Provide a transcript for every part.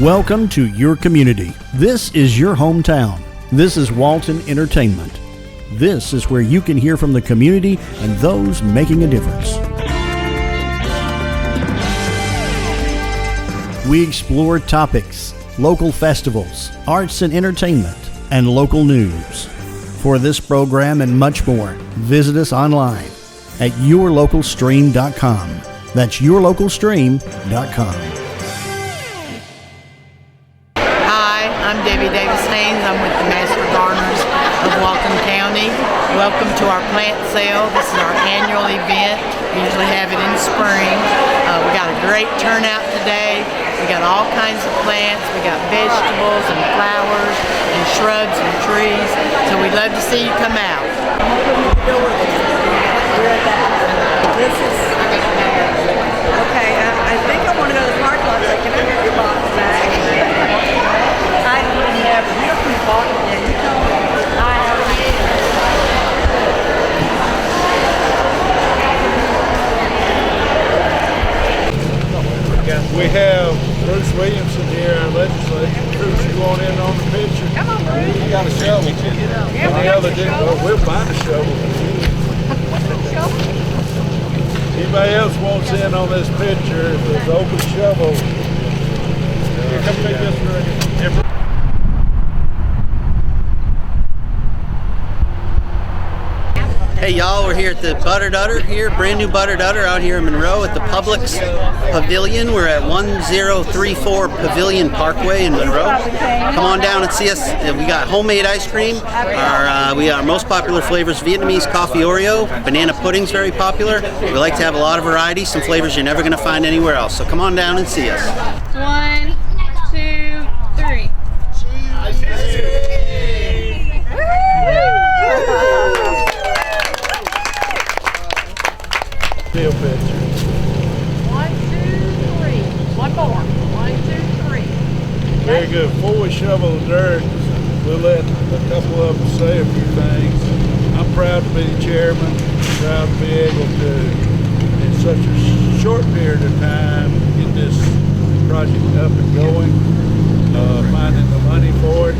Welcome to your community. This is your hometown. This is Walton Entertainment. This is where you can hear from the community and those making a difference. We explore topics, local festivals, arts and entertainment, and local news. For this program and much more, visit us online at yourlocalstream.com. That's yourlocalstream.com. I'm Debbie Davis-Haynes. I'm with the Master Gardeners of Walton County. Welcome to our plant sale. This is our annual event. We usually have it in spring. We got a great turnout today. We got all kinds of plants. We got vegetables and flowers and shrubs and trees. So we'd love to see you come out. This is okay. I think I want to go to the park lot. So can I get your box back? I have beautiful box. Yeah, you told me. We have Bruce Williamson here, our legislator. Bruce, you want in on the picture? Come on, Bruce. You got a shovel. Yeah, the other did. Well, we'll find a shovel. Anybody else wants in on this picture? If there's open shovel. Here, come take this for a Hey y'all, we're here at the Butter Dutter here, brand new Butter Dutter out here in Monroe at the Publix Pavilion. We're at 1034 Pavilion Parkway in Monroe. Come on down and see us. We got homemade ice cream. Our most popular flavors, Vietnamese coffee Oreo. Banana pudding's very popular. We like to have a lot of variety, some flavors you're never going to find anywhere else. So come on down and see us. 1, 2, 3. Still picture. 1, 2, 3. One more. 1, 2, 3. Very good. Before we shovel the dirt, we'll let a couple of them say a few things. I'm proud to be the chairman. Proud to be able to, in such a short period of time, get this project up and going, finding the money for it,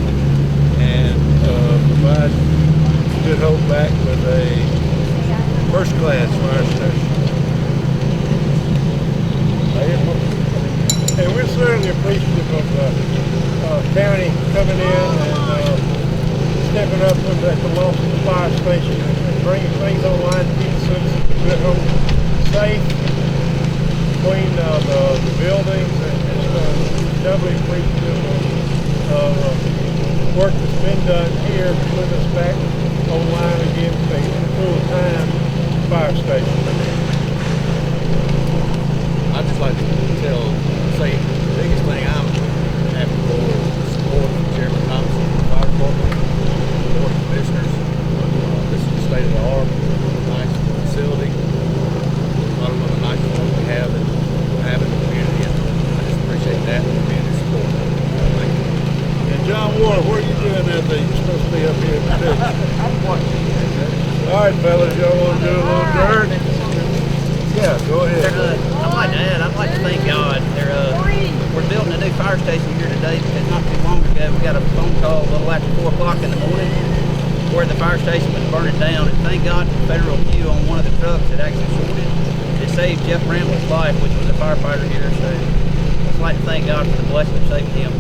and provide Good Hope back with a first-class fire station. And we're certainly appreciative of the county coming in and stepping up with at the local fire station and bringing things online to keep the citizens of Good Hope safe between the buildings, and just doubly appreciative of work that's been done here to put us back online again to a full-time fire station. I'd just like to say the biggest thing I'm happy for is the support of Chairman Thompson, the fire department, the board of commissioners. This is the state of the art, nice facility, probably one of the nicest ones we have in the community, and I just appreciate that and the community support. Thank you. And John Ward, what are you doing that day? You're supposed to be up here in the picture. I'm watching. All right, fellas, y'all want to do a little dirt? Yeah, go ahead. I'd like to thank God. We're building a new fire station here today because not too long ago we got a phone call a little after 4 o'clock in the morning where the fire station was burning down, and thank God for federal queue on one of the trucks that actually shorted. It saved Jeff Bramble's life, which was a firefighter here, so I'd like to thank God for the blessing of saving him.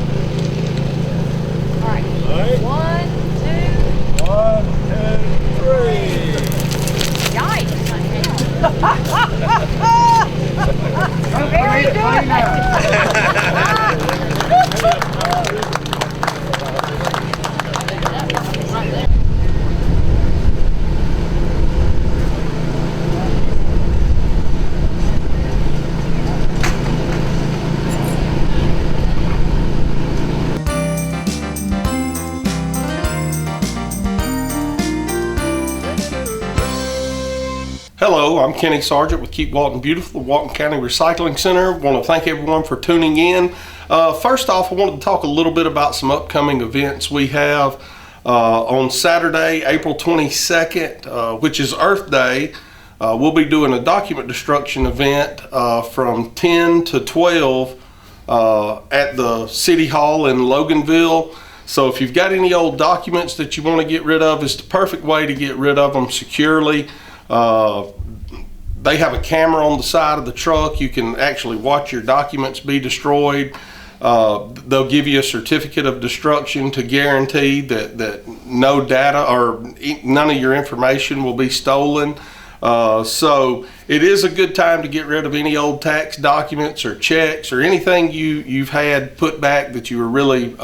All right. All right. 1, 2. 1, 2, 3. Yikes. Very good. Hello, I'm Kenny Sargent with Keep Walton Beautiful, the Walton County Recycling Center. I want to thank everyone for tuning in. First off, I wanted to talk a little bit about some upcoming events we have. On Saturday, April 22nd, which is Earth Day, we'll be doing a document destruction event from 10 to 12 at the City Hall in Loganville. So if you've got any old documents that you want to get rid of, it's the perfect way to get rid of them securely. They have a camera on the side of the truck. You can actually watch your documents be destroyed. They'll give you a certificate of destruction to guarantee that no data or none of your information will be stolen. So it is a good time to get rid of any old tax documents or checks or anything you've had put back that you were really,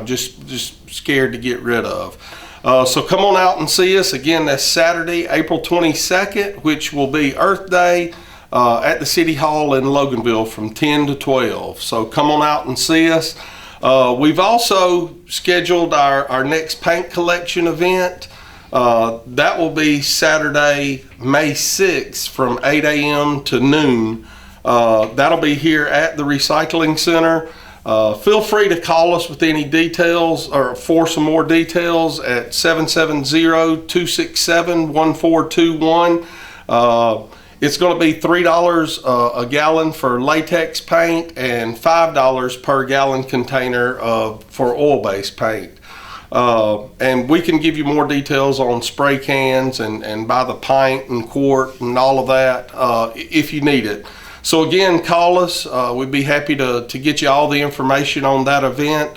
just scared to get rid of. So come on out and see us. Again, that's Saturday, April 22nd, which will be Earth Day at the City Hall in Loganville from 10 to 12. So come on out and see us. We've also scheduled our next paint collection event. That will be Saturday, May 6th from 8 a.m. to noon. That'll be here at the Recycling Center. Feel free to call us with any details or for some more details at 770-267-1421. It's going to be $3 a gallon for latex paint and $5 per gallon container for oil-based paint. And we can give you more details on spray cans and by the pint and quart and all of that if you need it. So again, call us. We'd be happy to get you all the information on that event.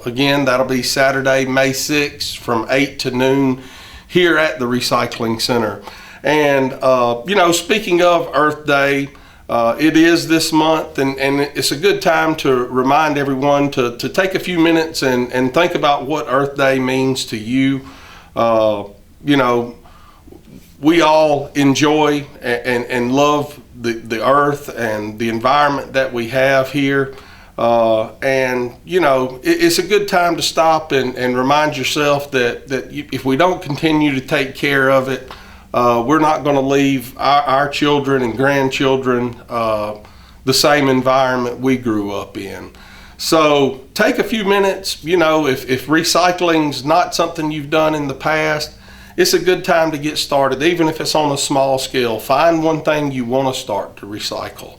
Again, that'll be Saturday, May 6th from 8 to noon here at the Recycling Center. And, speaking of Earth Day, it is this month, and it's a good time to remind everyone to take a few minutes and think about what Earth Day means to you. We all enjoy and love the earth and the environment that we have here. It's a good time to stop and remind yourself that if we don't continue to take care of it, we're not going to leave our children and grandchildren the same environment we grew up in. So take a few minutes. If recycling's not something you've done in the past, it's a good time to get started, even if it's on a small scale. Find one thing you want to start to recycle.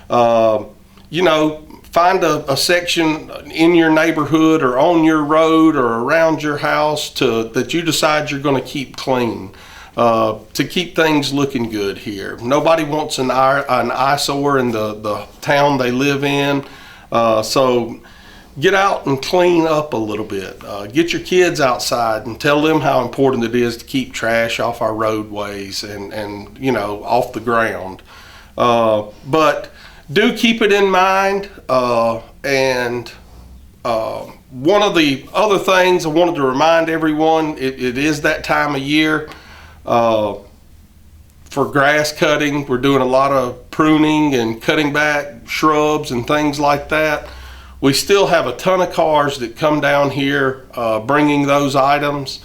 Find a section in your neighborhood or on your road or around your house that you decide you're going to keep clean. To keep things looking good here. Nobody wants an eyesore in the town they live in. So get out and clean up a little bit. Get your kids outside and tell them how important it is to keep trash off our roadways and off the ground. But do keep it in mind. One of the other things I wanted to remind everyone, it is that time of year. For grass cutting, we're doing a lot of pruning and cutting back shrubs and things like that. We still have a ton of cars that come down here bringing those items.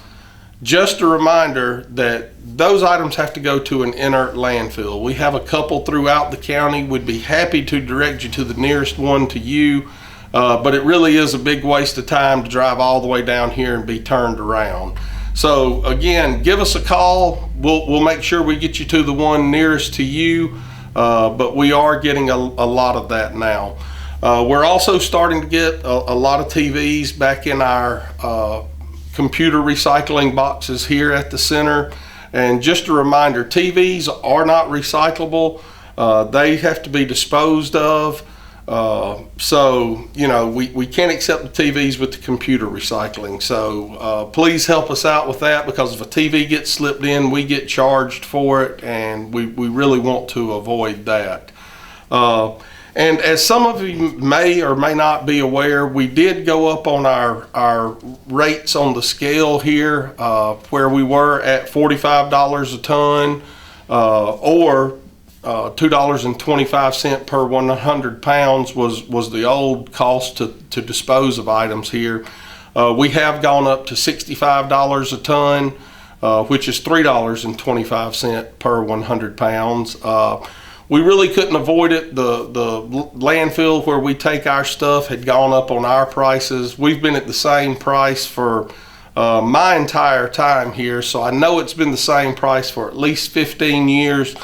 Just a reminder that those items have to go to an inert landfill. We have a couple throughout the county. We'd be happy to direct you to the nearest one to you, but it really is a big waste of time to drive all the way down here and be turned around. So again, give us a call. We'll make sure we get you to the one nearest to you, but we are getting a lot of that now. We're also starting to get a lot of TVs back in our computer recycling boxes here at the center. And just a reminder, TVs are not recyclable. They have to be disposed of. We can't accept the TVs with the computer recycling. So please help us out with that, because if a TV gets slipped in, we get charged for it, and we really want to avoid that. And as some of you may or may not be aware, we did go up on our rates on the scale here, where we were at $45 a ton, or $2.25 per 100 pounds was the old cost to dispose of items here. We have gone up to $65 a ton, which is $3.25 per 100 pounds. We really couldn't avoid it. The landfill where we take our stuff had gone up on our prices. We've been at the same price for my entire time here, so I know it's been the same price for at least 15 years.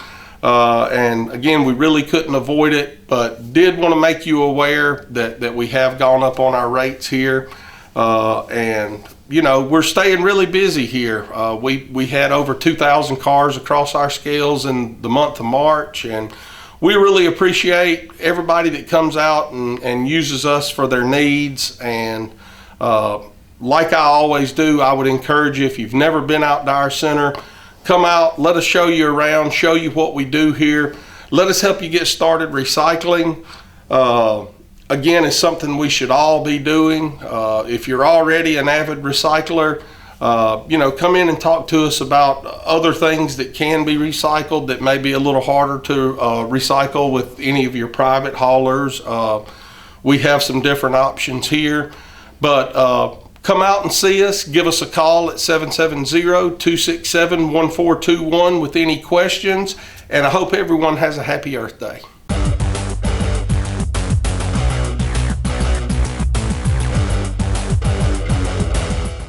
And again, we really couldn't avoid it, but did want to make you aware that we have gone up on our rates here. And we're staying really busy here. We had over 2,000 cars across our scales in the month of March, and we really appreciate everybody that comes out and uses us for their needs. And like I always do, I would encourage you, if you've never been out to our center, come out, let us show you around, show you what we do here. Let us help you get started recycling. Again, it's something we should all be doing. If you're already an avid recycler, come in and talk to us about other things that can be recycled that may be a little harder to recycle with any of your private haulers. We have some different options here, but come out and see us. Give us a call at 770-267-1421 with any questions, and I hope everyone has a happy Earth Day.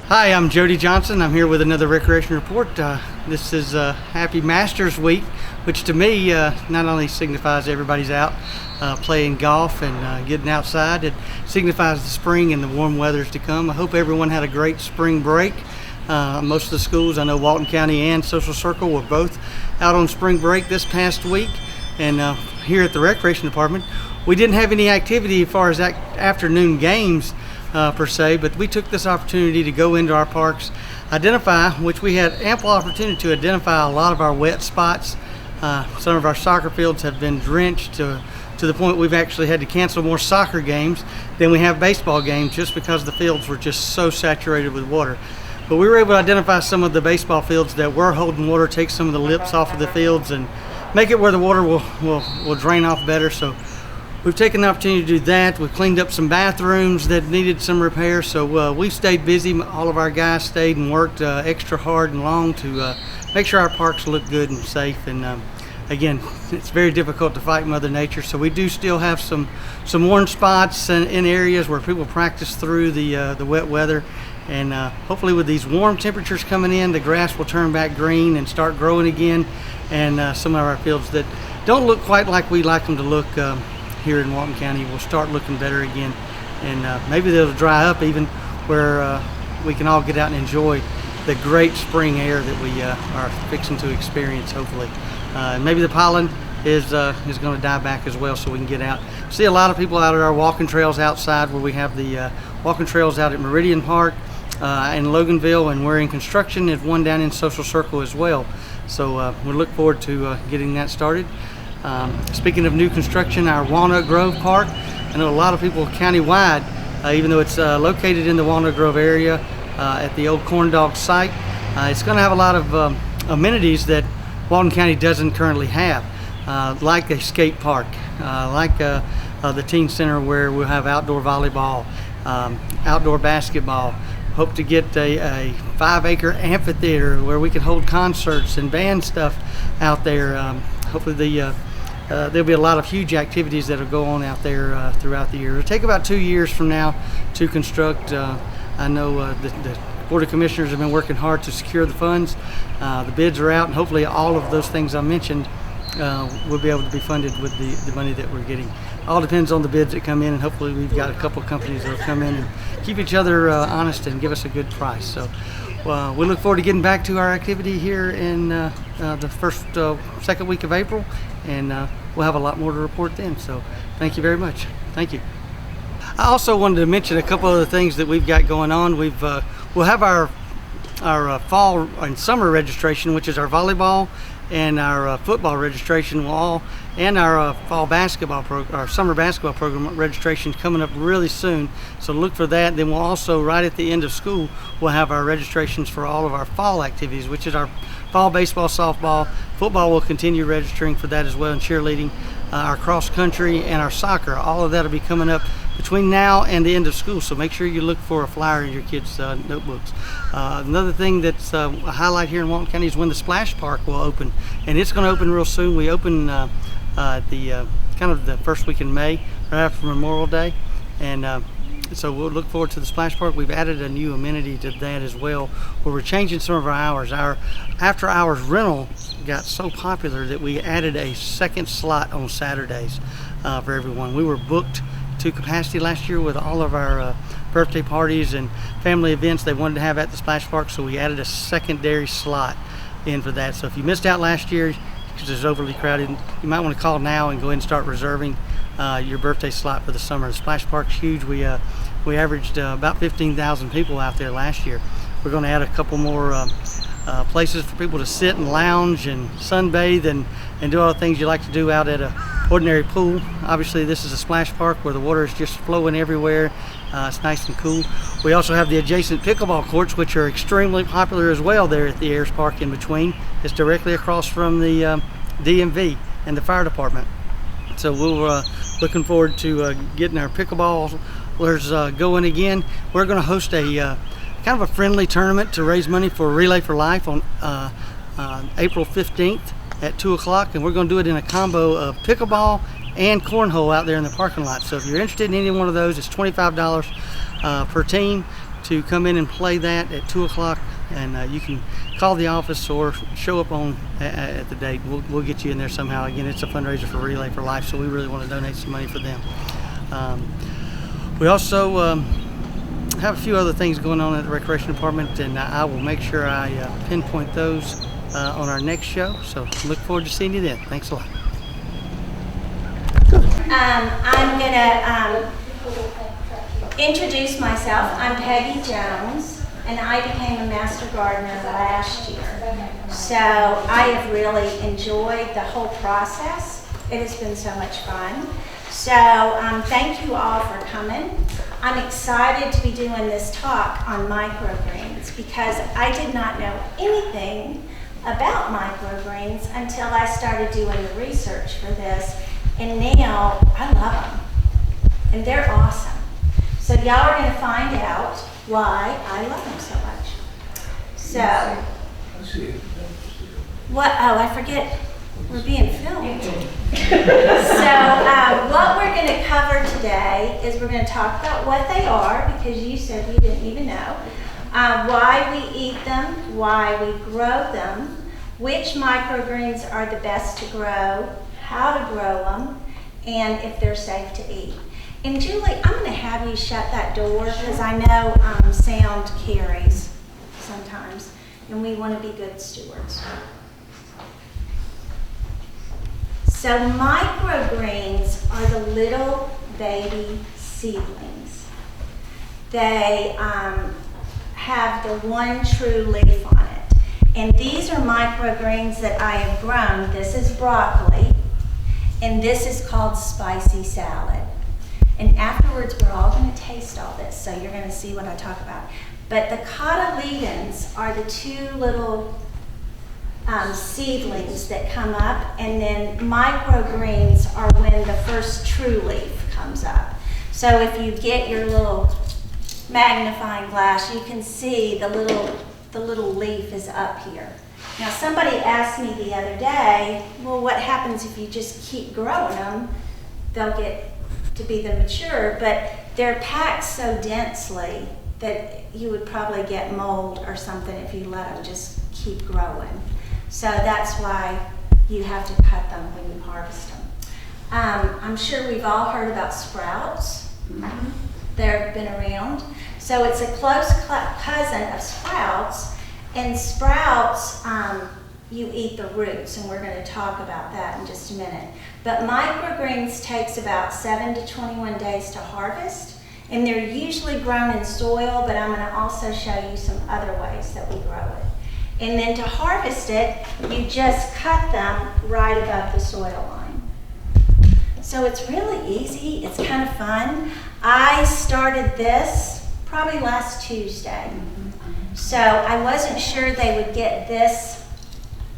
Hi, I'm Jody Johnson. I'm here with another Recreation Report. This is Happy Masters Week, which to me not only signifies everybody's out playing golf and getting outside, it signifies the spring and the warm weathers to come. I hope everyone had a great spring break. Most of the schools, I know Walton County and Social Circle, were both out on spring break this past week. And here at the Recreation Department, we didn't have any activity as far as afternoon games per se, but we took this opportunity to go into our parks, identify, which we had ample opportunity to identify a lot of our wet spots. Some of our soccer fields have been drenched to the point we've actually had to cancel more soccer games than we have baseball games just because the fields were just so saturated with water. But we were able to identify some of the baseball fields that were holding water, take some of the lips off of the fields and make it where the water will drain off better. So we've taken the opportunity to do that. We've cleaned up some bathrooms that needed some repair. So we've stayed busy. All of our guys stayed and worked extra hard and long to make sure our parks look good and safe. And again, it's very difficult to fight Mother Nature. So we do still have some worn spots in areas where people practice through the wet weather. And hopefully with these warm temperatures coming in, the grass will turn back green and start growing again. And some of our fields that don't look quite like we like them to look here in Walton County will start looking better again, and maybe they'll dry up even where we can all get out and enjoy the great spring air that we are fixing to experience, hopefully. Maybe the pollen is going to die back as well, so we can get out. See a lot of people out at our walking trails outside, where we have the walking trails out at Meridian Park in Loganville, and we're in construction. There's one down in Social Circle as well, so we look forward to getting that started. Speaking of new construction, our Walnut Grove Park, I know a lot of people countywide, even though it's located in the Walnut Grove area at the old Corn Dog site, it's going to have a lot of amenities that Walton County doesn't currently have, like a skate park, like the teen center where we'll have outdoor volleyball, outdoor basketball. Hope to get a 5-acre amphitheater where we can hold concerts and band stuff out there. Hopefully there'll be a lot of huge activities that'll go on out there throughout the year. It'll take about 2 years from now to construct. I know the Board of Commissioners have been working hard to secure the funds. The bids are out, and hopefully all of those things I mentioned will be able to be funded with the money that we're getting. All depends on the bids that come in, and hopefully we've got a couple companies that will come in and keep each other honest and give us a good price. So we look forward to getting back to our activity here in the second week of April, and we'll have a lot more to report then. So thank you very much. Thank you. I also wanted to mention a couple other things that we've got going on. We'll have our fall and summer registration, which is our volleyball and our football registration and our our summer basketball program registration coming up really soon. So look for that. Then we'll also, right at the end of school, we'll have our registrations for all of our fall activities, which is our fall baseball, softball, football. We'll continue registering for that as well, and cheerleading, our cross country, and our soccer. All of that will be coming up between now and the end of school, so make sure you look for a flyer in your kids' notebooks. Another thing that's a highlight here in Walton County is when the Splash Park will open, and it's going to open real soon. We open the kind of the first week in May, right after Memorial Day, and So we'll look forward to the splash park. We've added a new amenity to that as well, where we're changing some of our hours. Our after hours rental got so popular that we added a second slot on Saturdays for everyone. We were booked to capacity last year with all of our birthday parties and family events they wanted to have at the splash park, so we added a secondary slot in for that. So if you missed out last year because it's overly crowded, you might want to call now and go ahead and start reserving your birthday slot for the summer. The splash park's huge. We averaged about 15,000 people out there last year. We're going to add a couple more places for people to sit and lounge and sunbathe and do all the things you like to do out at a ordinary pool. Obviously this is a splash park where the water is just flowing everywhere. It's nice and cool. We also have the adjacent pickleball courts, which are extremely popular as well there at the Ayers Park in between. It's directly across from the DMV and the fire department. So we're looking forward to getting our pickleballers going again. We're going to host a kind of a friendly tournament to raise money for Relay for Life on April 15th at 2 o'clock, and we're going to do it in a combo of pickleball and cornhole out there in the parking lot. So if you're interested in any one of those, it's $25 per team to come in and play that at 2 o'clock, and you can call the office or show up at the date. We'll get you in there somehow. Again, it's a fundraiser for Relay for Life, so we really want to donate some money for them. We also have a few other things going on at the Recreation Department, and I will make sure I pinpoint those on our next show. So look forward to seeing you then. Thanks a lot. I'm going to introduce myself. I'm Peggy Jones, and I became a Master Gardener last year. So I have really enjoyed the whole process. It has been so much fun. So thank you all for coming. I'm excited to be doing this talk on microgreens because I did not know anything about microgreens until I started doing the research for this, and now I love them, and they're awesome. So y'all are going to find out why I love them so much. So, what? Oh, I forget. We're being filmed. So what we're going to cover today is we're going to talk about what they are, because you said you didn't even know, why we eat them, why we grow them, which microgreens are the best to grow, how to grow them, and if they're safe to eat. And Julie, I'm going to have you shut that door because I know sound carries sometimes, and we want to be good stewards. So microgreens are the little baby seedlings. They have the one true leaf on it. And these are microgreens that I have grown. This is broccoli, and this is called spicy salad. And afterwards, we're all going to taste all this, so you're going to see what I talk about. But the cotyledons are the two little seedlings that come up, and then microgreens are when the first true leaf comes up. So if you get your little magnifying glass, you can see the little leaf is up here. Now somebody asked me the other day, well, what happens if you just keep growing them? They'll get to be the mature, but they're packed so densely that you would probably get mold or something if you let them just keep growing. So that's why you have to cut them when you harvest them. I'm sure we've all heard about sprouts. Mm-hmm. They've been around. So it's a close cousin of sprouts, and sprouts, you eat the roots, and we're going to talk about that in just a minute. But microgreens takes about 7 to 21 days to harvest, and they're usually grown in soil, but I'm going to also show you some other ways that we grow it. And then to harvest it, you just cut them right above the soil line. So it's really easy, it's kind of fun. I started this probably last Tuesday. So I wasn't sure they would get this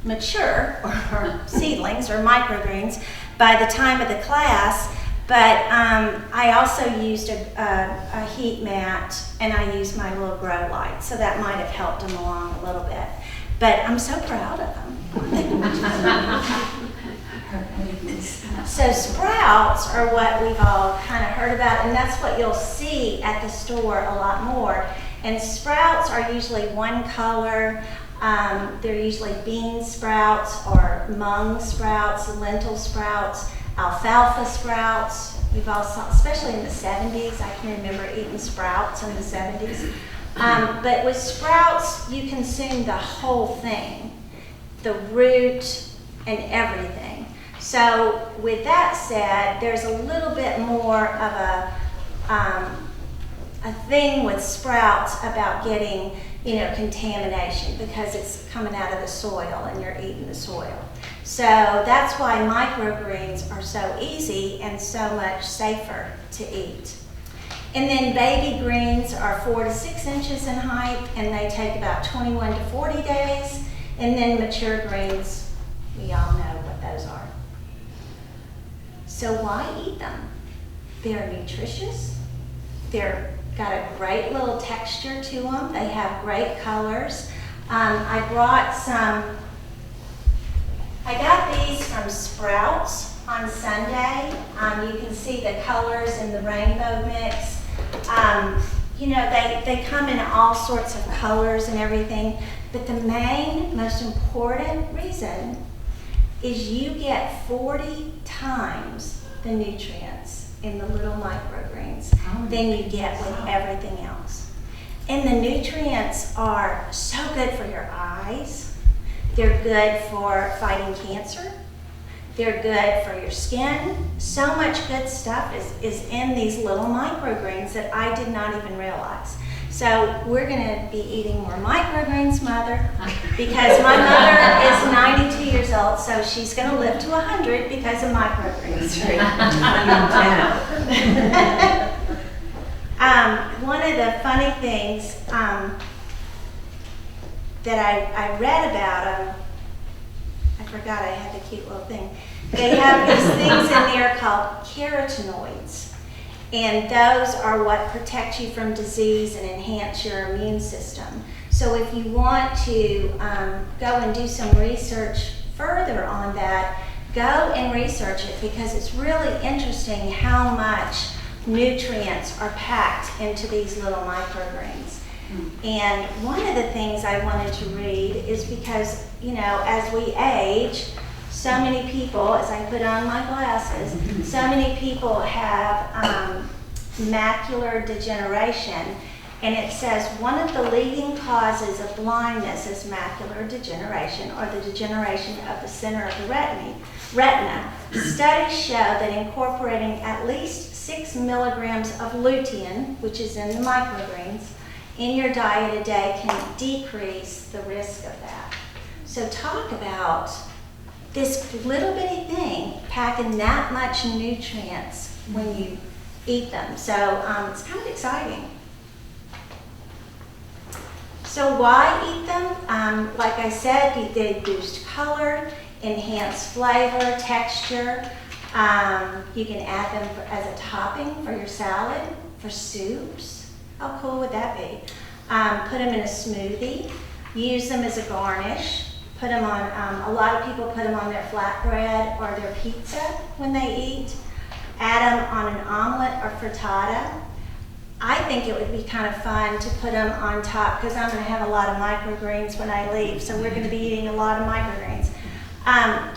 mature, or seedlings, or microgreens, by the time of the class, but I also used a heat mat, and I used my little grow light, so that might have helped them along a little bit. But I'm so proud of them. So sprouts are what we've all kind of heard about, and that's what you'll see at the store a lot more. And sprouts are usually one color. They're usually bean sprouts or mung sprouts, lentil sprouts, alfalfa sprouts. We've all saw, especially in the 70s, I can remember eating sprouts in the 70s. But with sprouts, you consume the whole thing, the root and everything. So with that said, there's a little bit more of a thing with sprouts about getting, contamination because it's coming out of the soil and you're eating the soil. So that's why microgreens are so easy and so much safer to eat. And then baby greens are 4 to 6 inches in height and they take about 21 to 40 days. And then mature greens, we all know what those are. So why eat them? They're nutritious. They're got a great little texture to them. They have great colors. I got these from Sprouts on Sunday. You can see the colors in the rainbow mix. They come in all sorts of colors and everything, but the most important reason is you get 40 times the nutrients in the little microgreens than you get with everything else. And the nutrients are so good for your eyes. They're good for fighting cancer. They're good for your skin. So much good stuff is in these little microgreens that I did not even realize. So we're gonna be eating more microgreens, Mother, because my mother is 92 years old, so she's gonna live to 100 because of microgreens. One of the funny things that I read about them, I forgot I had the cute little thing. They have these things in there called carotenoids. And those are what protect you from disease and enhance your immune system. So if you want to go and do some research further on that, go and research it because it's really interesting how much nutrients are packed into these little microgreens. And one of the things I wanted to read is because, as we age, so many people, as I put on my glasses, so many people have macular degeneration, and it says one of the leading causes of blindness is macular degeneration, or the degeneration of the center of the retina. Studies show that incorporating at least 6 milligrams of lutein, which is in the microgreens, in your diet a day can decrease the risk of that. So talk about this little bitty thing packing that much nutrients when you eat them. So it's kind of exciting. So why eat them? Like I said, they boost color, enhance flavor, texture. You can add them as a topping for your salad, for soups. How cool would that be? Put them in a smoothie. Use them as a garnish. Put them on, a lot of people put them on their flatbread or their pizza when they eat. Add them on an omelet or frittata. I think it would be kind of fun to put them on top because I'm going to have a lot of microgreens when I leave, so we're going to be eating a lot of microgreens.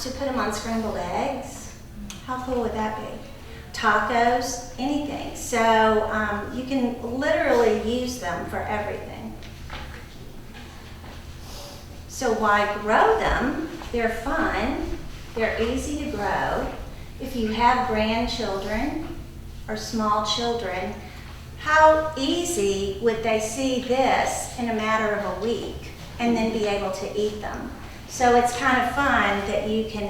To put them on scrambled eggs. How cool would that be? Tacos, anything. So you can literally use them for everything. So why grow them? They're fun. They're easy to grow. If you have grandchildren or small children, how easy would they see this in a matter of a week and then be able to eat them? So it's kind of fun that you can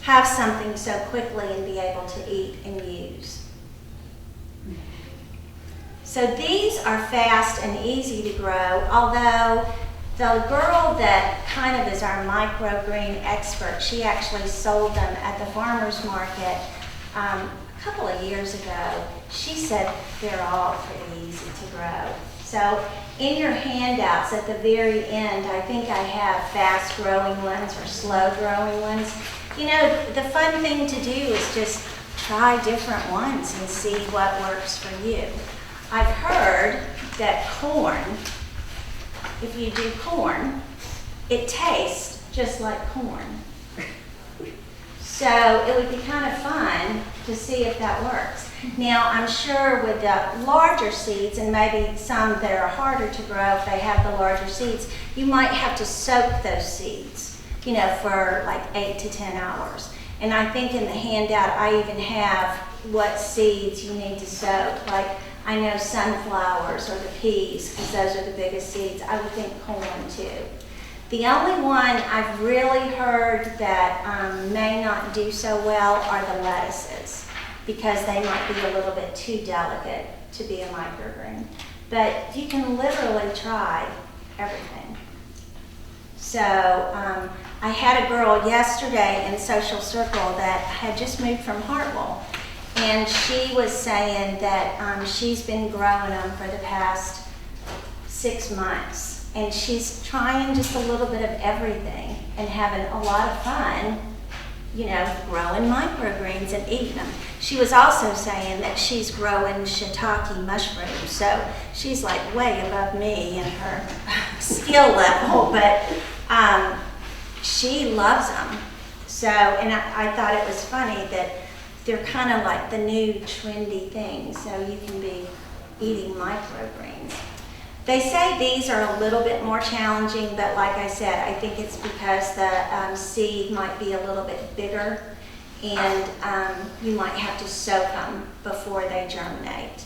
have something so quickly and be able to eat and use. So these are fast and easy to grow, although the girl that kind of is our microgreen expert, she actually sold them at the farmer's market a couple of years ago. She said they're all pretty easy to grow. So in your handouts at the very end, I think I have fast growing ones or slow growing ones. You know, the fun thing to do is just try different ones and see what works for you. I've heard that corn, if you do corn, it tastes just like corn. So it would be kind of fun to see if that works. Now, I'm sure with the larger seeds, and maybe some that are harder to grow if they have the larger seeds, you might have to soak those seeds, you know, for like 8 to 10 hours. And I think in the handout, I even have what seeds you need to soak. Like, I know sunflowers or the peas, because those are the biggest seeds. I would think corn too. The only one I've really heard that may not do so well are the lettuces, because they might be a little bit too delicate to be a microgreen. But you can literally try everything. So I had a girl yesterday in Social Circle that had just moved from Hartwell, and she was saying that she's been growing them for the past 6 months. And she's trying just a little bit of everything and having a lot of fun, you know, growing microgreens and eating them. She was also saying that she's growing shiitake mushrooms, so she's like way above me in her skill level, but she loves them. So, and I thought it was funny that they're kind of like the new trendy thing, so you can be eating microgreens. They say these are a little bit more challenging, but like I said, I think it's because the seed might be a little bit bigger, and you might have to soak them before they germinate.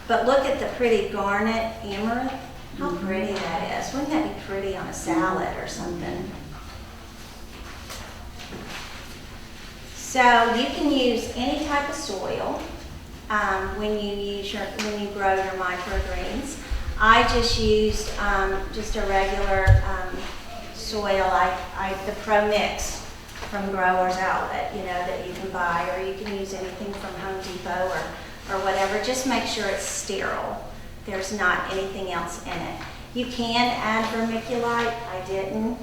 But look at the pretty garnet amaranth. How pretty that is. Wouldn't that be pretty on a salad or something? So you can use any type of soil when you grow your microgreens. I just used just a regular soil, the Pro Mix from Growers Outlet, you know, that you can buy, or you can use anything from Home Depot or whatever. Just make sure it's sterile. There's not anything else in it. You can add vermiculite. I didn't,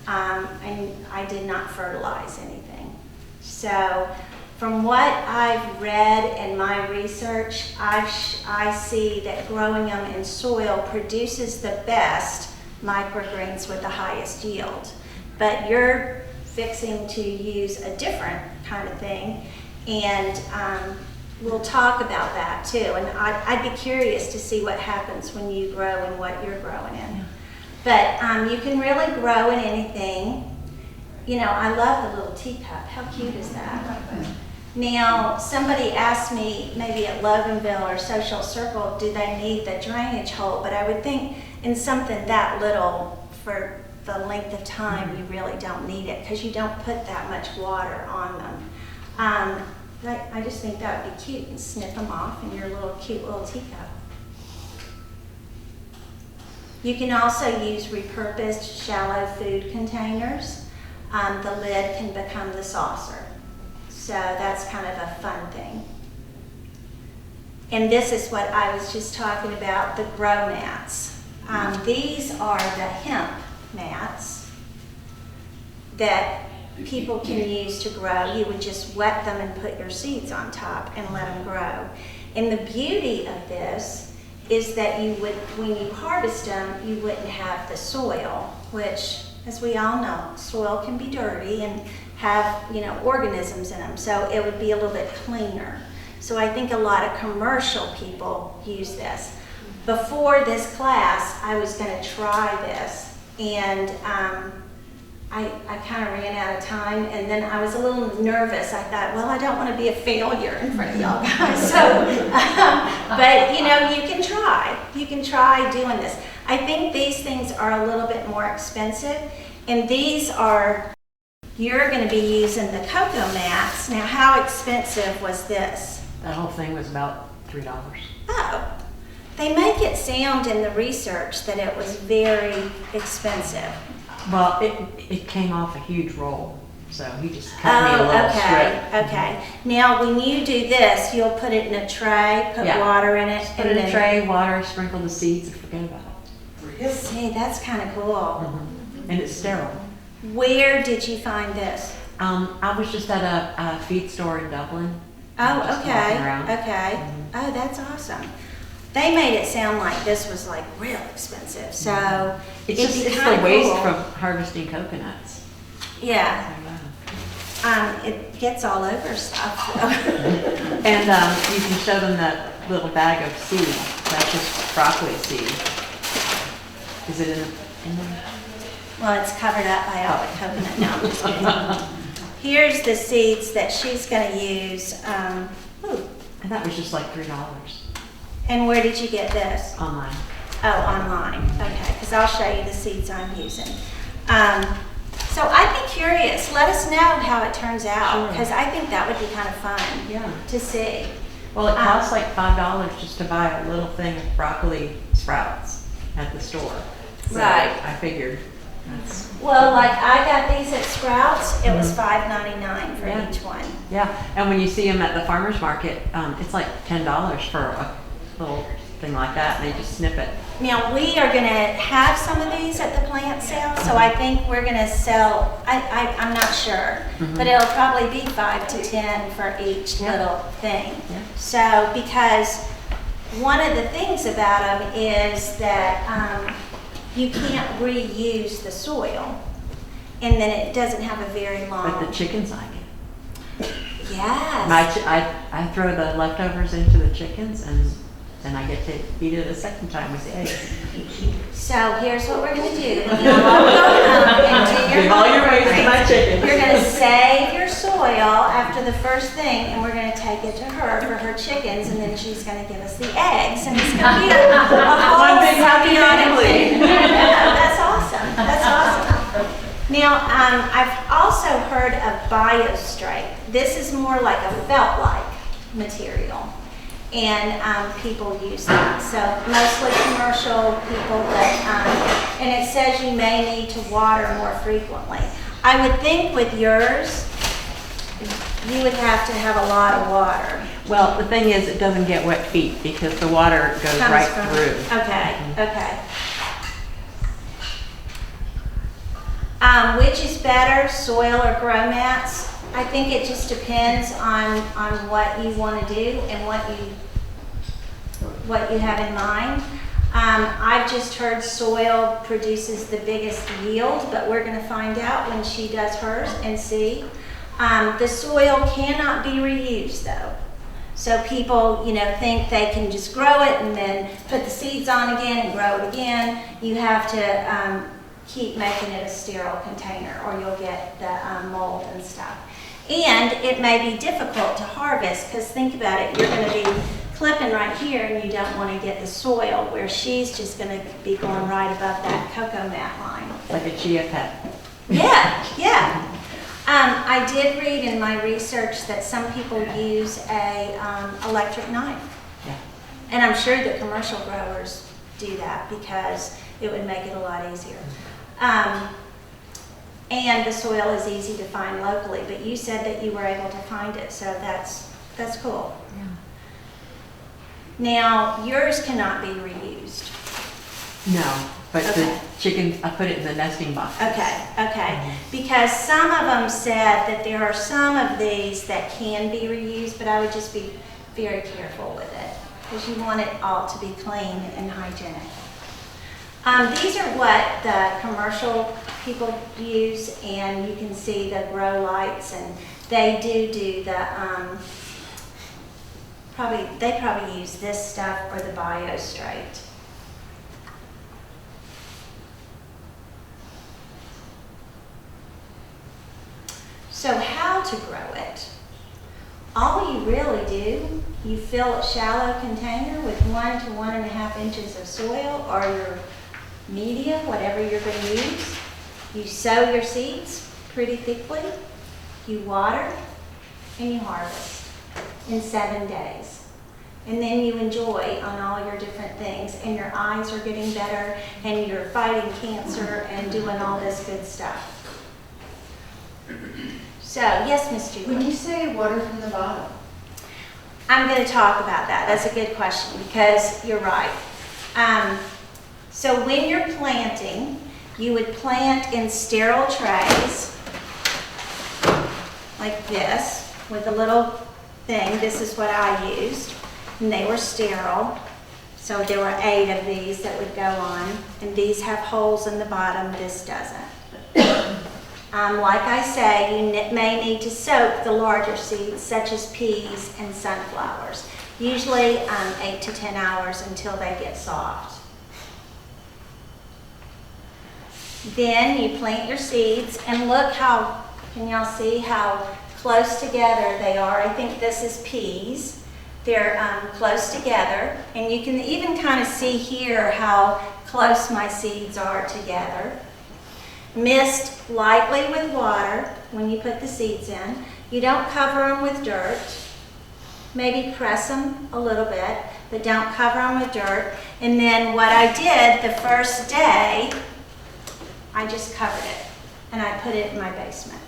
and I did not fertilize anything. So, from what I've read in my research, I see that growing them in soil produces the best microgreens with the highest yield. But you're fixing to use a different kind of thing, and we'll talk about that too. And I'd be curious to see what happens when you grow and what you're growing in. But you can really grow in anything. You know, I love the little teacup. How cute is that? Now, somebody asked me, maybe at Loganville or Social Circle, do they need the drainage hole? But I would think in something that little, for the length of time, you really don't need it, because you don't put that much water on them. I just think that would be cute, and snip them off in your little cute little teacup. You can also use repurposed shallow food containers. The lid can become the saucer. So that's kind of a fun thing. And this is what I was just talking about, the grow mats. These are the hemp mats that people can use to grow. You would just wet them and put your seeds on top and let them grow. And the beauty of this is that you would, when you harvest them, you wouldn't have the soil, which, as we all know, soil can be dirty and have, you know, organisms in them, so it would be a little bit cleaner. So I think a lot of commercial people use this. Before this class, I was going to try this, and I kind of ran out of time, and then I was a little nervous. I thought, well, I don't want to be a failure in front of y'all guys. So, but you know, you can try. You can try doing this. I think these things are a little bit more expensive, and these are, you're going to be using the cocoa mats. Now, how expensive was this? That whole thing was about $3. Oh, they make it sound in the research that it was very expensive. Well, it came off a huge roll, so he just cut me a little strip. Okay. Now, when you do this, you'll put it in a tray, put water in it. Put it in a tray, water, sprinkle the seeds, and forget about it. See, that's kind of cool. And it's sterile. Where did you find this? I was just at a feed store in Dublin. Oh, Just okay, walking around. okay. Oh, that's awesome. They made it sound like this was like real expensive, so It's it'd just be it's kinda the waste cool. from harvesting coconuts. Yeah, So, it gets all over stuff. And you can show them that little bag of seed. That's just broccoli seed. Is it in there? Well, it's covered up by all the coconut. No, I'm just kidding. Here's the seeds that she's gonna use. And that was just like $3 And where did you get this? online. Oh, online, okay, because I'll show you the seeds I'm using. So I'd be curious, let us know how it turns out, Sure. because I think that would be kind of fun Yeah. to see. Well, it costs like $5 just to buy a little thing of broccoli sprouts at the store. So Right. I figured that's, Well, like I got these at Sprouts, it was $5.99 for Yeah. each one. yeah. And when you see them at the farmer's market, it's like $10 for a little thing like that, and they just snip it. Now, we are gonna have some of these at the plant sale, so I think we're gonna sell, I'm not sure, but it'll probably be 5 to 10 for each Yeah. little thing. Yeah. So, because one of the things about them is that you can't reuse the soil, and then it doesn't have a very long. But the chickens like it. Yes. I throw the leftovers into the chickens, and then I get to eat it a second time with the eggs. So here's what we're gonna do. You'll all go home and do your Give all your waste to my chickens. You're gonna save your soil after the first thing, and we're gonna take it to her for her chickens, and then she's gonna give us the eggs, and it's gonna be a whole One big happy symbiotic family. thing. Yeah, that's awesome. That's awesome. Now, I've also heard of BioStripe. This is more like a felt-like material. And people use that. So mostly commercial people, but, and it says you may need to water more frequently. I would think with yours, you would have to have a lot of water. Well, the thing is, it doesn't get wet feet because the water goes Comes right from- through. Okay, okay. Which is better, soil or grow mats? I think it just depends on what you want to do and what you have in mind. I've just heard soil produces the biggest yield, but we're going to find out when she does hers and see. The soil cannot be reused though. So people, think they can just grow it and then put the seeds on again and grow it again. You have to keep making it a sterile container or you'll get the mold and stuff. And it may be difficult to harvest because think about it, you're going to be clipping right here and you don't want to get the soil where she's just going to be going right above that cocoa mat line. Like a chia pet. Yeah, yeah. I did read in my research that some people use a electric knife. Yeah. And I'm sure that commercial growers do that because it would make it a lot easier. And the soil is easy to find locally, but you said that you were able to find it, so that's cool. Yeah. Now, yours cannot be reused. No, but Okay. the chickens, I put it in the nesting box. Okay. Because some of them said that there are some of these that can be reused, but I would just be very careful with it because you want it all to be clean and hygienic. These are what the commercial people use, and you can see the grow lights, and they do the, they probably use this stuff or the BioStripe. So how to grow it? All you really do, you fill a shallow container with 1 to 1.5 inches of soil or your media, whatever you're going to use. You sow your seeds pretty thickly, you water, and you harvest in 7 days. And then you enjoy on all your different things, and your eyes are getting better, and you're fighting cancer and doing all this good stuff. So, yes, Miss Julie? When you say water from the bottom, I'm going to talk about that. That's a good question because you're right. So when you're planting, you would plant in sterile trays. like this with a little thing. This is what I used, and they were sterile. So there were 8 of these that would go on, and these have holes in the bottom. This doesn't. Like I say, you may need to soak the larger seeds, such as peas and sunflowers. Usually 8 to 10 hours until they get soft. Then you plant your seeds, and look how, can y'all see how close together they are? I think this is peas. They're close together, and you can even kind of see here how close my seeds are together. Mist lightly with water when you put the seeds in. You don't cover them with dirt. Maybe press them a little bit, but don't cover them with dirt. And then what I did the first day, I just covered it, and I put it in my basement.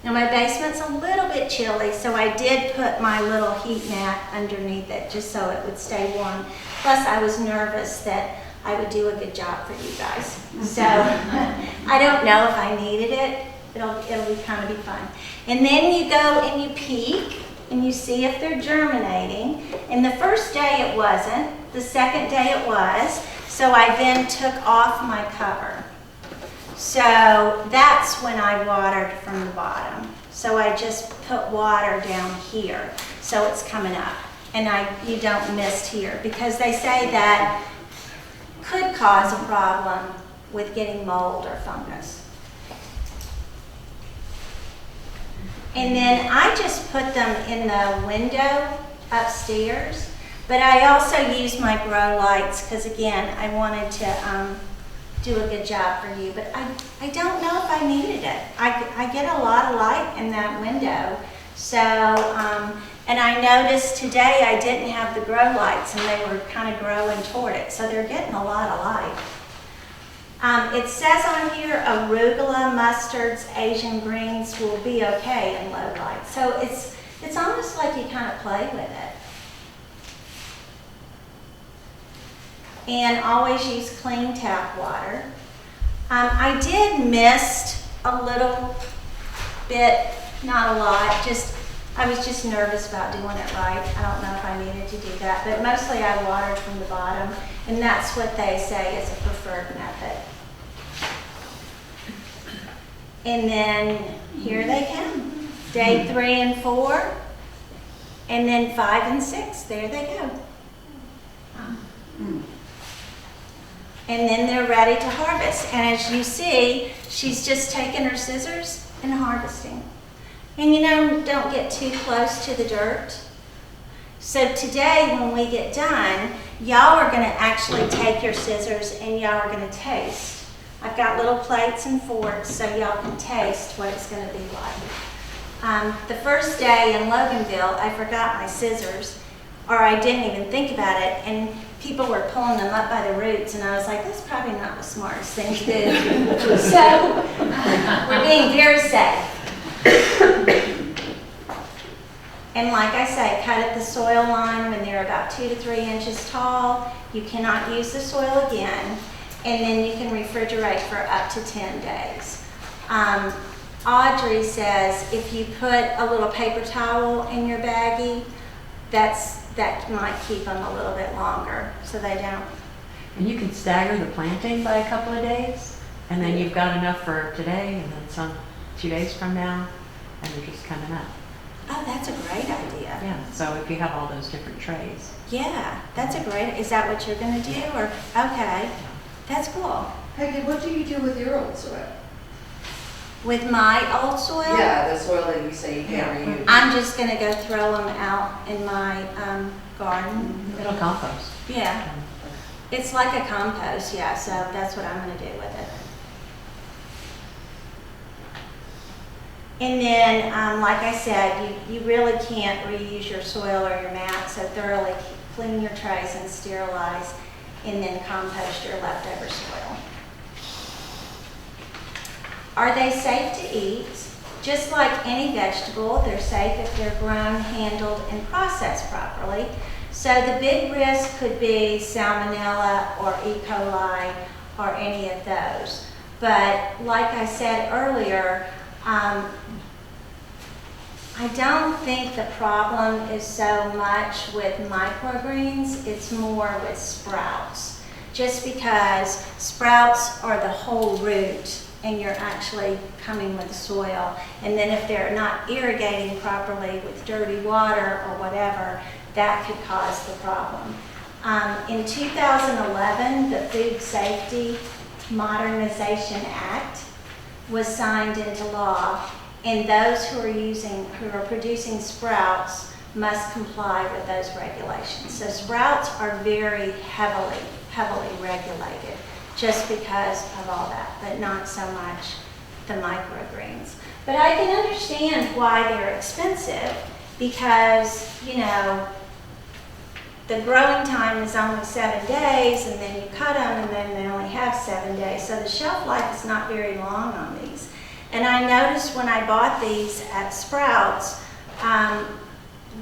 Now my basement's a little bit chilly, so I did put my little heat mat underneath it just so it would stay warm. Plus I was nervous that I would do a good job for you guys. So I don't know if I needed it. It'll be kind of be fun. And then you go and you peek and you see if they're germinating. And the first day it wasn't. The second day it was. So I then took off my cover. So that's when I watered from the bottom. So I just put water down here so it's coming up. And you don't mist here, because they say that could cause a problem with getting mold or fungus. And then I just put them in the window upstairs, but I also used my grow lights because, again, I wanted to do a good job for you, but I don't know if I needed it. I get a lot of light in that window. So, and I noticed today I didn't have the grow lights, and they were kind of growing toward it, so they're getting a lot of light. It says on here, arugula, mustards, Asian greens will be okay in low light. So it's almost like you kind of play with it. And always use clean tap water. I did mist a little bit, not a lot, I was just nervous about doing it right. I don't know if I needed to do that, but mostly I watered from the bottom, and that's what they say is a preferred method. And then here they come. Day 3 and 4, and then 5 and 6, there they go. And then they're ready to harvest. And as you see, she's just taking her scissors and harvesting. And you know, don't get too close to the dirt. So today, when we get done, y'all are gonna actually take your scissors and y'all are gonna taste. I've got little plates and forks so y'all can taste what it's gonna be like. The first day in Loganville, I forgot my scissors, or I didn't even think about it, and people were pulling them up by the roots, and I was like, that's probably not the smartest thing to do. So we're being very safe. And like I say, cut at the soil line when they're about 2 to 3 inches tall. You cannot use the soil again, and then you can refrigerate for up to 10 days. Audrey says if you put a little paper towel in your baggie, that might keep them a little bit longer, so they don't. And you can stagger the planting by a couple of days, and then you've got enough for today, and then some 2 days from now, and they're just coming up. Oh, that's a great idea. Yeah, so if you have all those different trays. Yeah, that's a great, is that what you're gonna do, or, okay, that's cool. Peggy, what do you do with your old soil? With my old soil? Yeah, the soil that you say you can't reuse. I'm just gonna go throw them out in my garden. It'll compost. Yeah, it's like a compost, yeah, so that's what I'm gonna do with it. And then, like I said, you really can't reuse your soil or your mat, so thoroughly clean your trays and sterilize, and then compost your leftover soil. Are they safe to eat? Just like any vegetable, they're safe if they're grown, handled, and processed properly. So the big risk could be salmonella or E. coli or any of those. But like I said earlier, I don't think the problem is so much with microgreens, it's more with sprouts. Just because sprouts are the whole root and you're actually coming with soil. And then if they're not irrigating properly with dirty water or whatever, that could cause the problem. In 2011, the Food Safety Modernization Act was signed into law, and those who are producing sprouts must comply with those regulations. So sprouts are very heavily regulated just because of all that, but not so much the microgreens. But I can understand why they're expensive because, you know, the growing time is only 7 days, and then you cut them, and then they only have 7 days. So the shelf life is not very long on these. And I noticed when I bought these at Sprouts,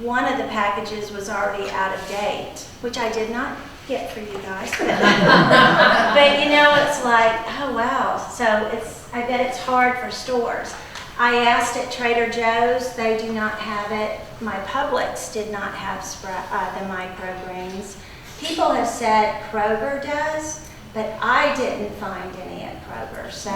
one of the packages was already out of date, which I did not get for you guys. But you know, it's like, oh wow. So I bet it's hard for stores. I asked at Trader Joe's, they do not have it. My Publix did not have the microgreens. People have said Kroger does, but I didn't find any at Kroger. So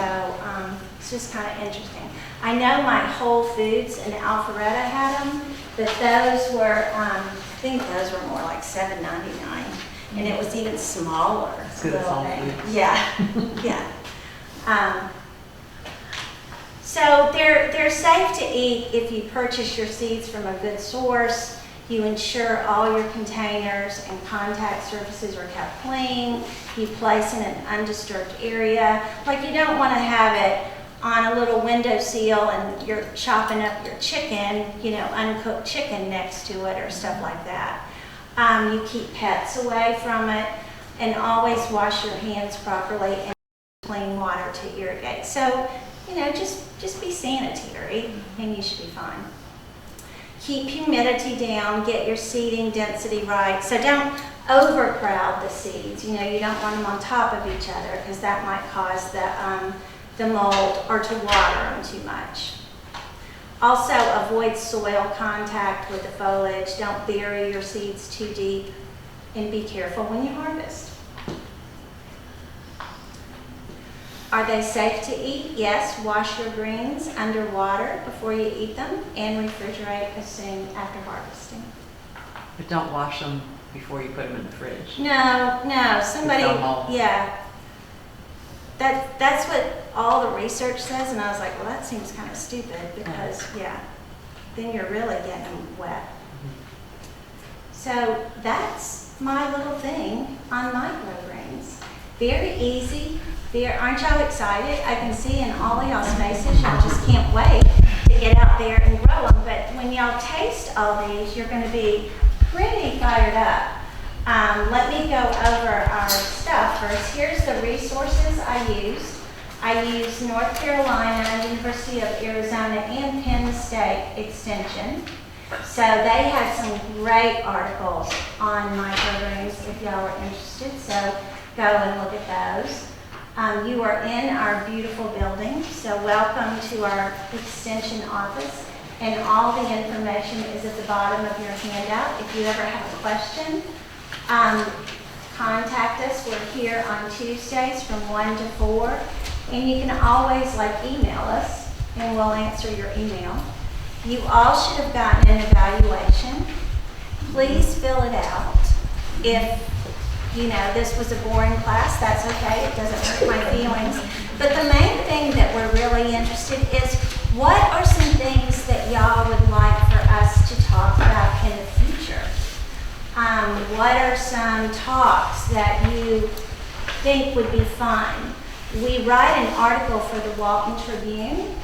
it's just kind of interesting. I know my Whole Foods in Alpharetta had them, but those were, I think those were more like $7.99, and it was even smaller. Little thing. Yeah, yeah. So they're safe to eat if you purchase your seeds from a good source. You ensure all your containers and contact surfaces are kept clean. You place in an undisturbed area. Like, you don't want to have it on a little windowsill and you're chopping up your chicken, you know, uncooked chicken next to it or stuff like that. You keep pets away from it, and always wash your hands properly and clean water to irrigate. So, you know, just be sanitary and you should be fine. Keep humidity down, get your seeding density right. So don't overcrowd the seeds. You know, you don't want them on top of each other because that might cause the mold or to water them too much. Also, avoid soil contact with the foliage. Don't bury your seeds too deep, and be careful when you harvest. Are they safe to eat? Yes. Wash your greens under water before you eat them, and refrigerate as soon after harvesting. But don't wash them before you put them in the fridge. No. Somebody, yeah. That's what all the research says, and I was like, well, that seems kind of stupid because, yeah, then you're really getting them wet. So that's my little thing on microgreens. Very easy. Aren't y'all excited? I can see in all of y'all's faces, y'all just can't wait to get out there and grow them. But when y'all taste all these, you're going to be pretty fired up. Let me go over our stuff first. Here's the resources I used. I used North Carolina, University of Arizona, and Penn State Extension. So they had some great articles on microgreens if y'all are interested. So go and look at those. You are in our beautiful building, so welcome to our extension office. And all the information is at the bottom of your handout. If you ever have a question, contact us. We're here on Tuesdays from 1 to 4. And you can always email us and we'll answer your email. You all should have gotten an evaluation. Please fill it out. If you know this was a boring class, that's okay. It doesn't hurt my feelings. But the main thing that we're really interested is, what are some things that y'all would like for us to talk about in the future? What are some talks that you think would be fun? We write an article for the Walton Tribune,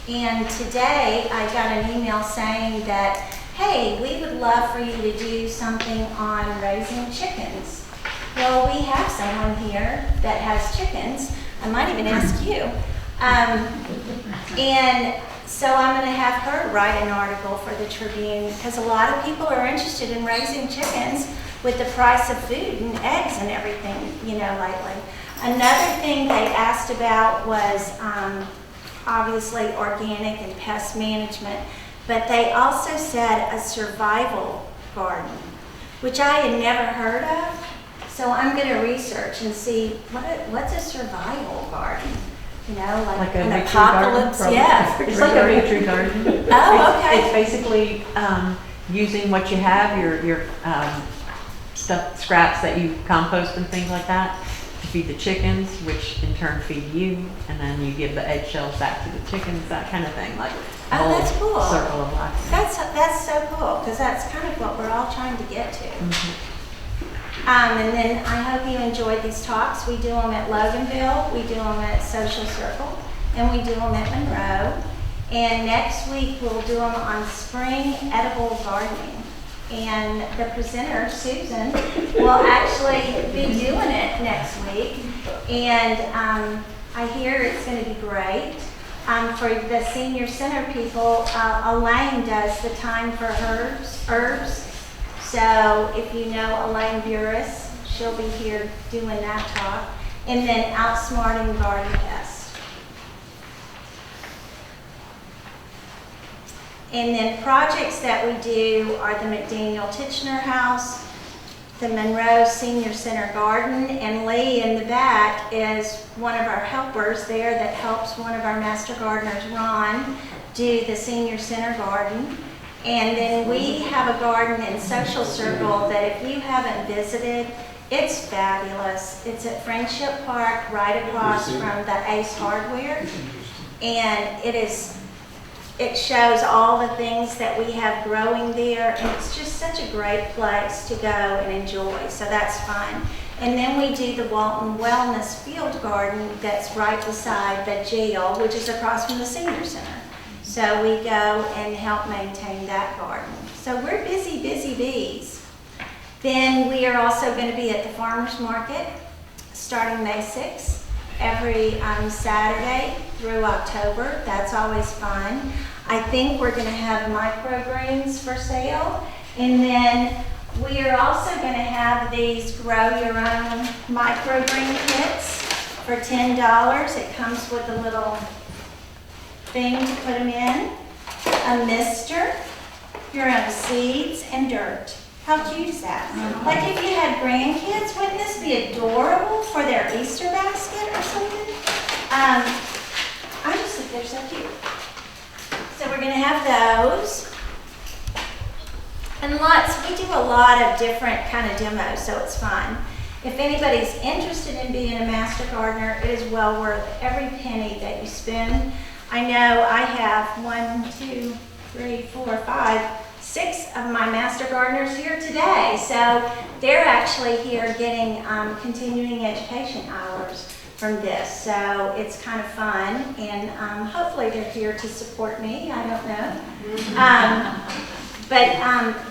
and today I got an email saying that, hey, we would love for you to do something on raising chickens. Well, we have someone here that has chickens. I might even ask you. And so I'm going to have her write an article for the Tribune, because a lot of people are interested in raising chickens with the price of food and eggs and everything, you know, lately. Another thing they asked about was obviously organic and pest management. but they also said a survival garden, which I had never heard of. So I'm going to research and see what's a survival garden. You know, like a an retreat apocalypse. garden, Yeah, it's like a retreat garden. Oh, okay. It's basically using what you have, your stuff, scraps that you compost and things like that, to feed the chickens, which in turn feed you, and then you give the eggshells back to the chickens, that kind of thing, like the whole that's cool. circle of life. That's so cool, because that's kind of what we're all trying to get to. And then I hope you enjoyed these talks. We do them at Loganville, we do them at Social Circle, and we do them at Monroe. And next week we'll do them on spring edible gardening. And the presenter, Susan, will actually be doing it next week. And I hear it's going to be great. For the senior center people, Elaine does the time for herbs. So if you know Elaine Burris, she'll be here doing that talk. And then Outsmarting Garden Pest. And then projects that we do are the McDaniel Titchener House, the Monroe Senior Center Garden, and Lee in the back is one of our helpers there that helps one of our master gardeners, Ron, do the Senior Center Garden. And then we have a garden in Social Circle that if you haven't visited, it's fabulous. It's at Friendship Park, right across from the Ace Hardware. And it shows all the things that we have growing there, and it's just such a great place to go and enjoy, so that's fun. And then we do the Walton Wellness Field Garden that's right beside the jail, which is across from the Senior Center. So we go and help maintain that garden. So we're busy, busy bees. Then we are also going to be at the Farmers Market starting May 6th, every Saturday through October. That's always fun. I think we're going to have microgreens for sale. And then we are also going to have these grow your own microgreen kits for $10. It comes with a little thing to put them in, a mister, your own seeds, and dirt. How cute is that? Like if you had grandkids, wouldn't this be adorable for their Easter basket or something? I just think they're so cute. So we're going to have those. And we do a lot of different kind of demos, so it's fun. If anybody's interested in being a master gardener, it is well worth every penny that you spend. I know I have 6 of my master gardeners here today. So they're actually here getting continuing education hours from this. So it's kind of fun, and hopefully they're here to support me. I don't know. But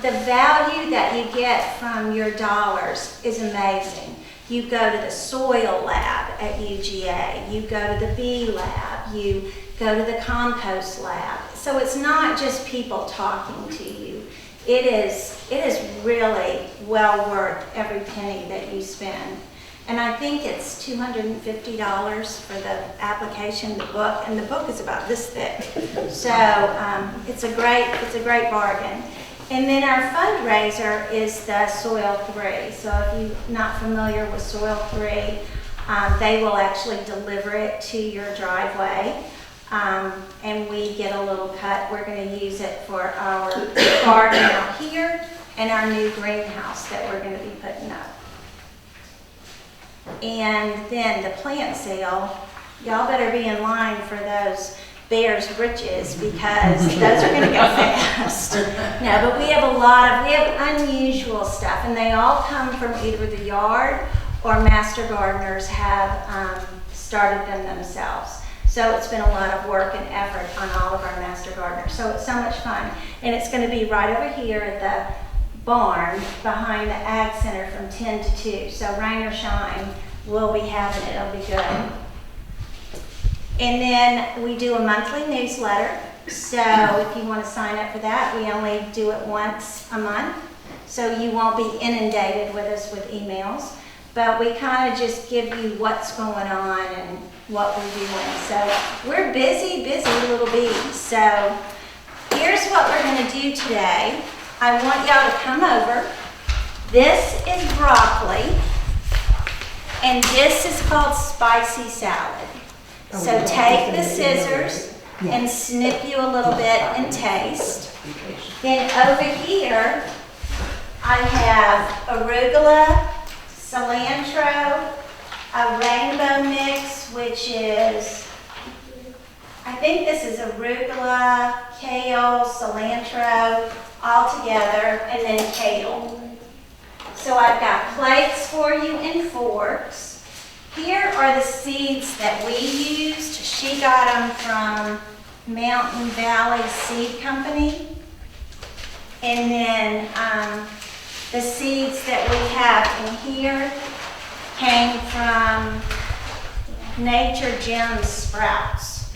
the value that you get from your dollars is amazing. You go to the soil lab at UGA, you go to the bee lab, you go to the compost lab. So it's not just people talking to you. It is really well worth every penny that you spend. And I think it's $250 for the application, the book, and the book is about this thick. So it's a great bargain. And then our fundraiser is the Soil 3. So if you're not familiar with Soil 3, they will actually deliver it to your driveway. And we get a little cut. We're going to use it for our garden out here and our new greenhouse that we're going to be putting up. And then the plant sale, y'all better be in line for those Bear's Britches because those are going to go fast. No, but we have unusual stuff, and they all come from either the yard or master gardeners have started them themselves. So it's been a lot of work and effort on all of our master gardeners. So it's so much fun. And it's going to be right over here at the barn behind the Ag Center from 10 to 2. So rain or shine, we'll be having it. It'll be good. And then we do a monthly newsletter. So if you want to sign up for that, we only do it once a month. So you won't be inundated with us with emails. But we kind of just give you what's going on and what we're doing. So we're busy, busy little bees. So here's here's what we're gonna do today. I want y'all to come over. This is broccoli, and this is called spicy salad. So take the scissors and snip you a little bit and taste. Then over here, I have arugula, cilantro, a rainbow mix, which is, I think this is arugula, kale, cilantro, all together, and then kale. So I've got plates for you and forks. Here are the seeds that we used. She got them from Mountain Valley Seed Company. And then the seeds that we have in here came from Nature Gems Sprouts.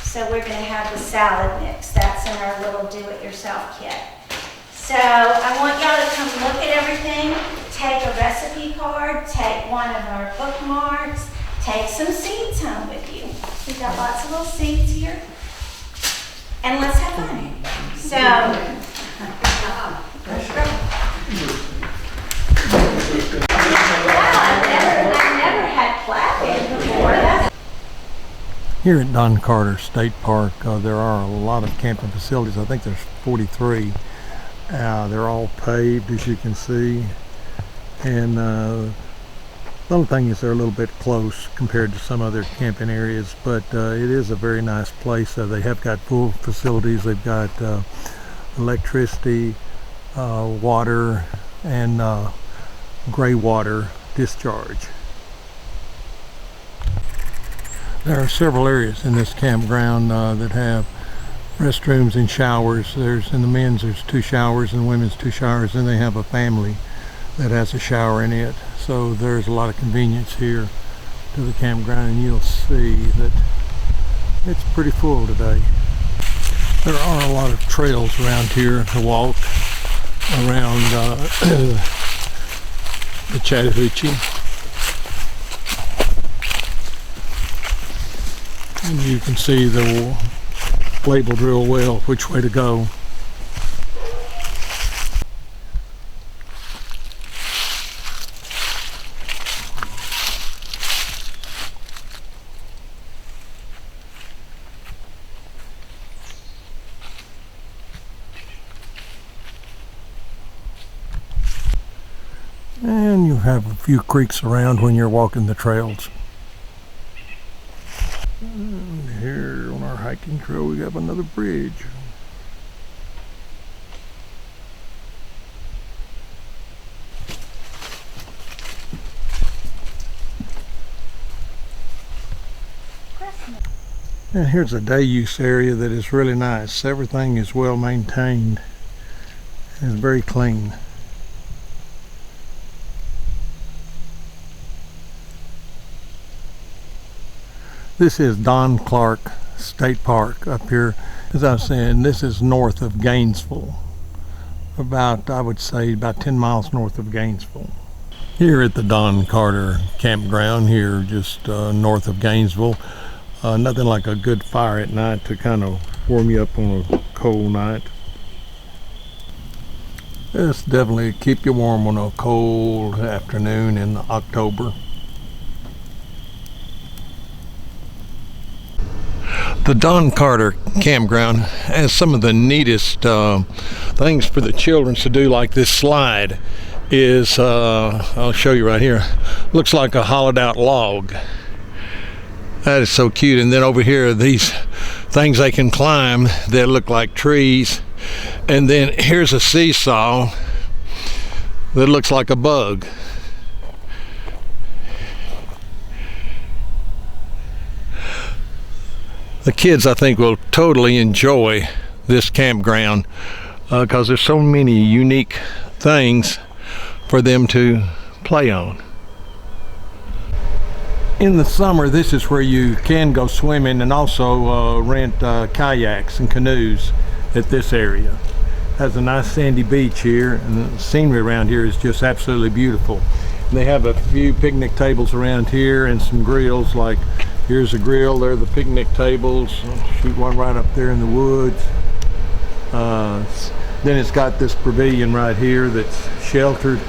So we're going to have the salad mix. That's in our little do-it-yourself kit. So I want y'all to come look at everything, take a recipe card, take one of our bookmarks, take some seeds home with you. We've got lots of little seeds here. And let's have fun. So, I've never had clapping before. Here at Don Carter State Park, there are a lot of camping facilities. I think there's 43. They're all paved, as you can see, and the only thing is they're a little bit close compared to some other camping areas, but it is a very nice place. They have got full facilities. They've got electricity, water, and gray water discharge. There are several areas in this campground that have restrooms and showers. In the men's there's 2 showers, and the women's 2 showers, and they have a family that has a shower in it. So there's a lot of convenience here to the campground, and you'll see that it's pretty full today. There are a lot of trails around here to walk around the Chattahoochee. And you can see the labeled real well which way to go. And you have a few creeks around when you're walking the trails. And here on our hiking trail we have another bridge. And here's a day use area that is really nice. Everything is well maintained and is very clean. This is Don Clark State Park up here. As I was saying, this is north of Gainesville. I would say about 10 miles north of Gainesville. Here at the Don Carter campground here just north of Gainesville. Nothing like a good fire at night to kind of warm you up on a cold night. This definitely keep you warm on a cold afternoon in October. The Don Carter campground has some of the neatest things for the children to do, like this slide is, I'll show you right here, looks like a hollowed out log. That is so cute. And then over here are these things they can climb that look like trees. And then here's a seesaw that looks like a bug. The kids, I think, will totally enjoy this campground because there's so many unique things for them to play on. In the summer, this is where you can go swimming and also rent kayaks and canoes at this area. It has a nice sandy beach here, and the scenery around here is just absolutely beautiful. And they have a few picnic tables around here and some grills, like here's a grill, there are the picnic tables. I'll shoot one right up there in the woods. Then it's got this pavilion right here that's sheltered.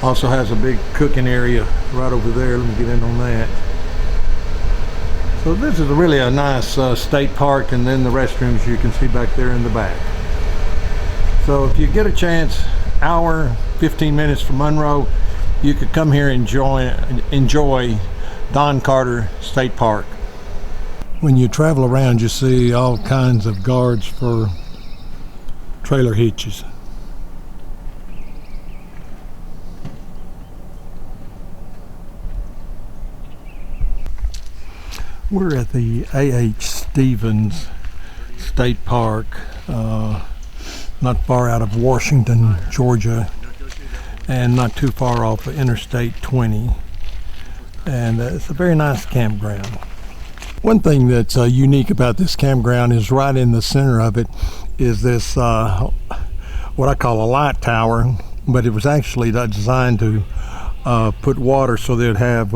Also has a big cooking area right over there. Let me get in on that. So this is really a nice state park, and then the restrooms you can see back there in the back. So if you get a chance, hour, 15 minutes from Monroe, you could come here and enjoy Don Carter State Park. When you travel around, you see all kinds of guards for trailer hitches. We're at the A.H. Stevens State Park, not far out of Washington, Georgia, and not too far off of Interstate 20. And it's a very nice campground. One thing that's unique about this campground is right in the center of it is this, what I call a light tower, but it was actually designed to put water so they'd have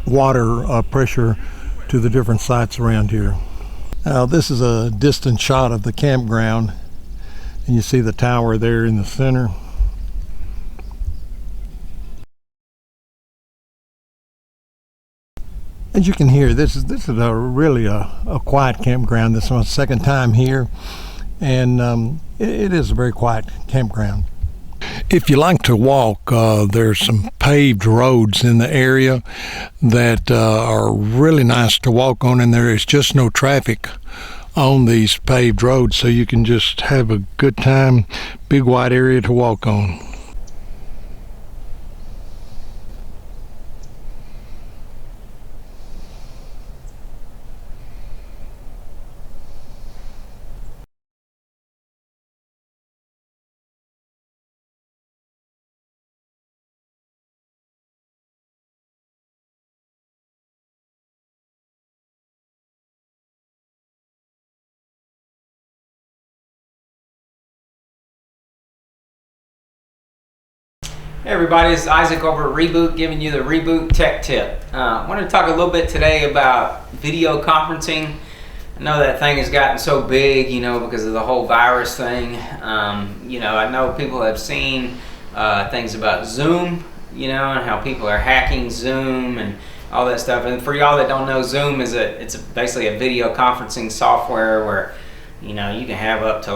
water pressure to the different sites around here. Now this is a distant shot of the campground, and you see the tower there in the center. As you can hear, this is really a quiet campground. This is my second time here, and it is a very quiet campground. If you like to walk, there's some paved roads in the area that are really nice to walk on, and there is just no traffic on these paved roads, so you can just have a good time. Big wide area to walk on. Hey everybody, it's Isaac over at Reboot, giving you the Reboot Tech Tip. I wanted to talk a little bit today about video conferencing. I know that thing has gotten so big, because of the whole virus thing. I know people have seen things about Zoom, and how people are hacking Zoom and all that stuff. And for y'all that don't know, Zoom is it's basically a video conferencing software where, you can have up to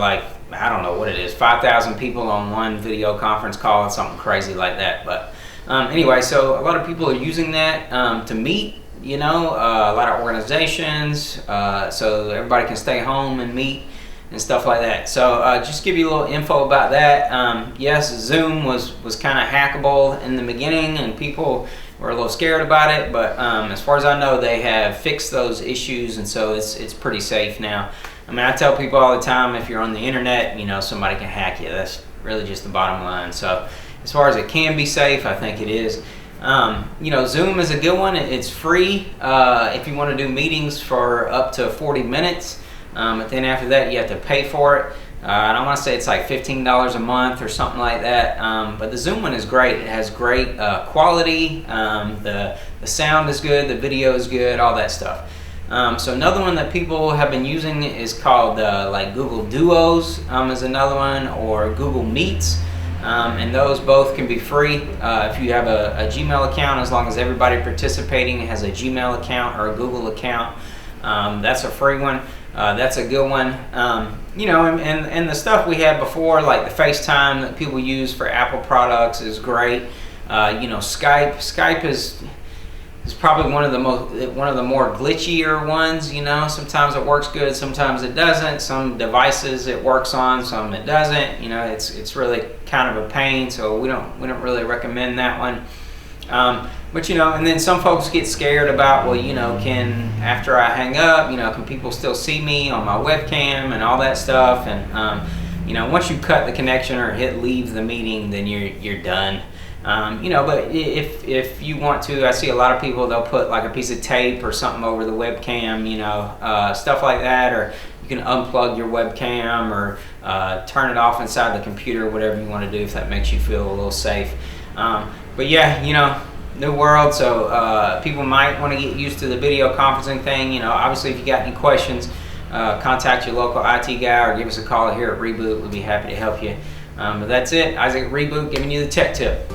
I don't know what it is, 5,000 people on one video conference call, something crazy like that. But anyway, so a lot of people are using that to meet, a lot of organizations, so everybody can stay home and meet and stuff like that. So just give you a little info about that. Yes, Zoom was kind of hackable in the beginning, and people were a little scared about it, but as far as I know, they have fixed those issues, and so it's pretty safe now. I tell people all the time, if you're on the internet, somebody can hack you. That's really just the bottom line. So as far as it can be safe, I think it is. Zoom is a good one. It's free if you want to do meetings for up to 40 minutes. But then after that, you have to pay for it. I want to say it's like $15 a month or something like that. But the Zoom one is great. It has great quality. The sound is good. The video is good. All that stuff. So another one that people have been using is called Google Duos is another one, or Google Meets, and those both can be free if you have a Gmail account. As long as everybody participating has a Gmail account or a Google account, that's a free one. That's a good one. And the stuff we had before, like the FaceTime that people use for Apple products, is great. Skype is probably one of the more glitchier ones. Sometimes it works good, sometimes it doesn't. Some devices it works on, some it doesn't. It's really kind of a pain, so we don't really recommend that one. But and then some folks get scared about, can, after I hang up, can people still see me on my webcam and all that stuff? And once you cut the connection or hit leave the meeting, then you're done. But if you want to, I see a lot of people, they'll put like a piece of tape or something over the webcam, stuff like that, or you can unplug your webcam or turn it off inside the computer, whatever you want to do if that makes you feel a little safe. But yeah, new world, so people might want to get used to the video conferencing thing. Obviously if you got any questions, contact your local IT guy or give us a call here at Reboot. We'll be happy to help you. But that's it. Isaac at Reboot giving you the tech tip.